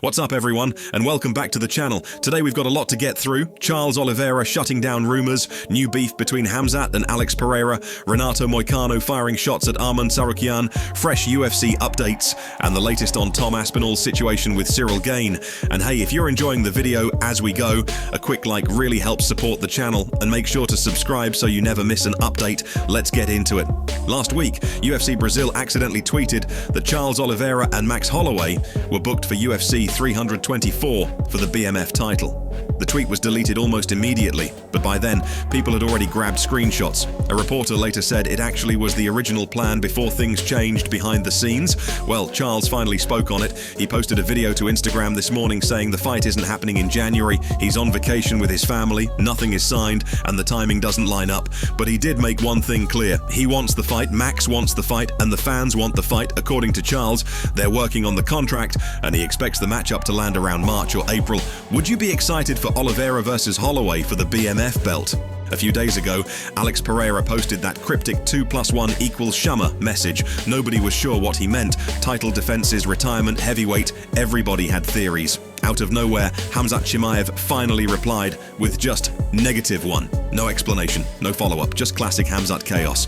What's up everyone, and welcome back to the channel. Today we've got a lot to get through. Charles Oliveira shutting down rumours, new beef between Hamzat and Pereira, Renato Moicano firing shots at Arman Tsarukyan, fresh UFC updates, and the latest on Aspinall's situation with Ciryl Gane. And hey, if you're enjoying the video as we go, a quick like really helps support the channel, and make sure to subscribe so you never miss an update. Let's get into it. Last week, UFC Brazil accidentally tweeted that Charles Oliveira and Max Holloway were booked for UFC 324 for the BMF title. The tweet was deleted almost immediately, but by then, people had already grabbed screenshots. A reporter later said it actually was the original plan before things changed behind the scenes. Well, Charles finally spoke on it. He posted a video to Instagram this morning saying the fight isn't happening in January, he's on vacation with his family, nothing is signed, and the timing doesn't line up. But he did make one thing clear. He wants the fight, Max wants the fight, and the fans want the fight. According to Charles, they're working on the contract, and he expects the matchup to land around March or April. Would you be excited for Oliveira versus Holloway for the BMF belt? A few days ago, Pereira posted that cryptic 2+1 = Shama message. Nobody was sure what he meant. Title defenses, retirement, heavyweight, everybody had theories. Out of nowhere, Hamzat Chimaev finally replied with just -1. No explanation, no follow-up, just classic Hamzat chaos.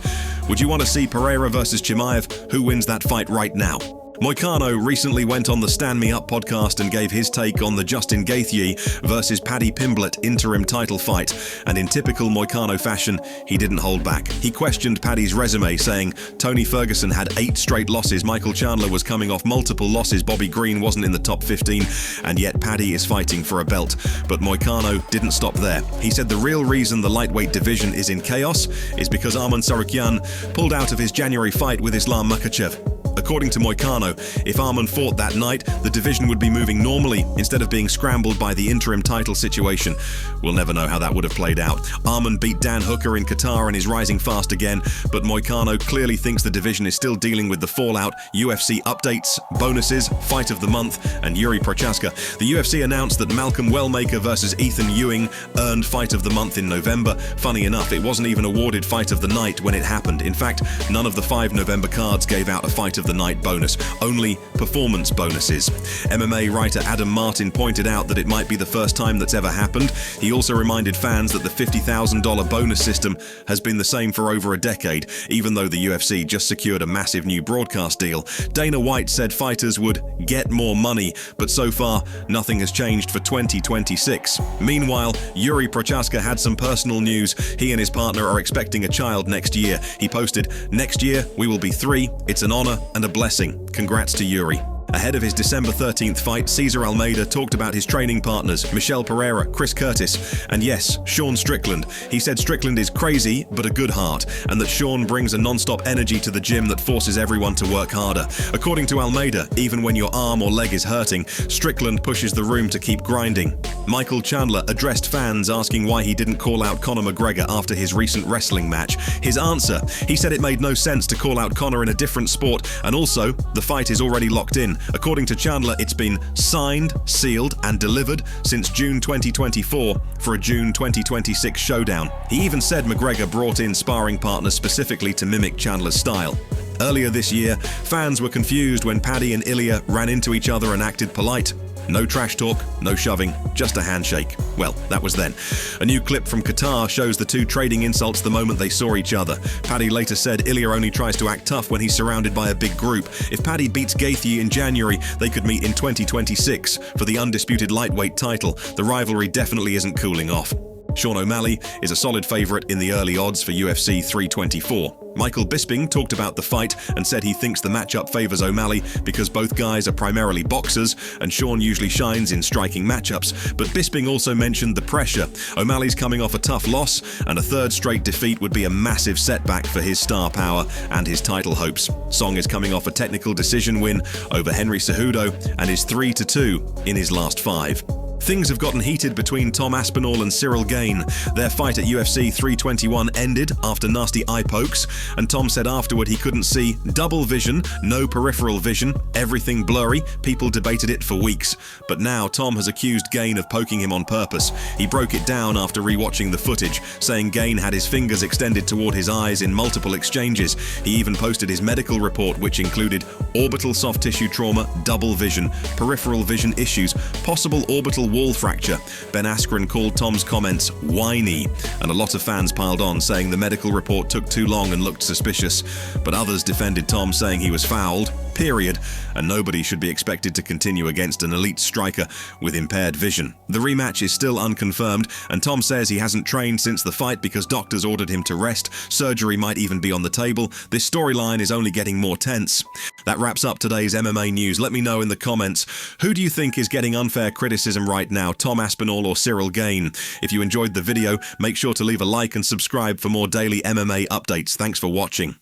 Would you want to see Pereira versus Chimaev? Who wins that fight right now? Moicano recently went on the Stand Me Up podcast and gave his take on the Justin Gaethje versus Paddy Pimblett interim title fight, and in typical Moicano fashion, he didn't hold back. He questioned Paddy's resume, saying Tony Ferguson had 8 straight losses, Michael Chandler was coming off multiple losses, Bobby Green wasn't in the top 15, and yet Paddy is fighting for a belt. But Moicano didn't stop there. He said the real reason the lightweight division is in chaos is because Arman Tsarukyan pulled out of his January fight with Islam Makhachev. According to Moicano, if Arman fought that night, the division would be moving normally instead of being scrambled by the interim title situation. We'll never know how that would have played out. Arman beat Dan Hooker in Qatar and is rising fast again, but Moicano clearly thinks the division is still dealing with the fallout, UFC updates, bonuses, fight of the month, and Yuri Prochaska. The UFC announced that Malcolm Wellmaker versus Ethan Ewing earned fight of the month in November. Funny enough, it wasn't even awarded fight of the night when it happened. In fact, none of the 5 November cards gave out a fight of the night bonus, only performance bonuses. MMA writer Adam Martin pointed out that it might be the first time that's ever happened. He also reminded fans that the $50,000 bonus system has been the same for over a decade, even though the UFC just secured a massive new broadcast deal. Dana White said fighters would get more money, but so far, nothing has changed for 2026. Meanwhile, Yuri Prochaska had some personal news. He and his partner are expecting a child next year. He posted, "Next year, we will be 3. It's an honor and a blessing. Congrats to Yuri." Ahead of his December 13th fight, Cesar Almeida talked about his training partners, Michelle Pereira, Chris Curtis, and yes, Sean Strickland. He said Strickland is crazy, but a good heart, and that Sean brings a non-stop energy to the gym that forces everyone to work harder. According to Almeida, even when your arm or leg is hurting, Strickland pushes the room to keep grinding. Michael Chandler addressed fans asking why he didn't call out Conor McGregor after his recent wrestling match. His answer, he said it made no sense to call out Conor in a different sport, and also, the fight is already locked in. According to Chandler, it's been signed, sealed, and delivered since June 2024 for a June 2026 showdown. He even said McGregor brought in sparring partners specifically to mimic Chandler's style. Earlier this year, fans were confused when Paddy and Ilia ran into each other and acted polite. No trash talk, no shoving, just a handshake. Well, that was then. A new clip from Qatar shows the two trading insults the moment they saw each other. Paddy later said Ilia only tries to act tough when he's surrounded by a big group. If Paddy beats Gaethje in January, they could meet in 2026 for the undisputed lightweight title. The rivalry definitely isn't cooling off. Sean O'Malley is a solid favourite in the early odds for UFC 324. Michael Bisping talked about the fight and said he thinks the matchup favours O'Malley because both guys are primarily boxers and Sean usually shines in striking matchups, but Bisping also mentioned the pressure. O'Malley's coming off a tough loss, and a 3rd straight defeat would be a massive setback for his star power and his title hopes. Song is coming off a technical decision win over Henry Cejudo and is 3-2 in his last 5. Things have gotten heated between Tom Aspinall and Ciryl Gane. Their fight at UFC 321 ended after nasty eye pokes, and Tom said afterward he couldn't see, double vision, no peripheral vision, everything blurry. People debated it for weeks. But now Tom has accused Gane of poking him on purpose. He broke it down after rewatching the footage, saying Gane had his fingers extended toward his eyes in multiple exchanges. He even posted his medical report, which included orbital soft tissue trauma, double vision, peripheral vision issues, possible orbital wall fracture. Ben Askren called Tom's comments whiny, and a lot of fans piled on, saying the medical report took too long and looked suspicious. But others defended Tom, saying he was fouled, period, and nobody should be expected to continue against an elite striker with impaired vision. The rematch is still unconfirmed, and Tom says he hasn't trained since the fight because doctors ordered him to rest. Surgery might even be on the table. This storyline is only getting more tense. That wraps up today's MMA news. Let me know in the comments, who do you think is getting unfair criticism right now, Tom Aspinall or Ciryl Gane? If you enjoyed the video, make sure to leave a like and subscribe for more daily MMA updates. Thanks for watching.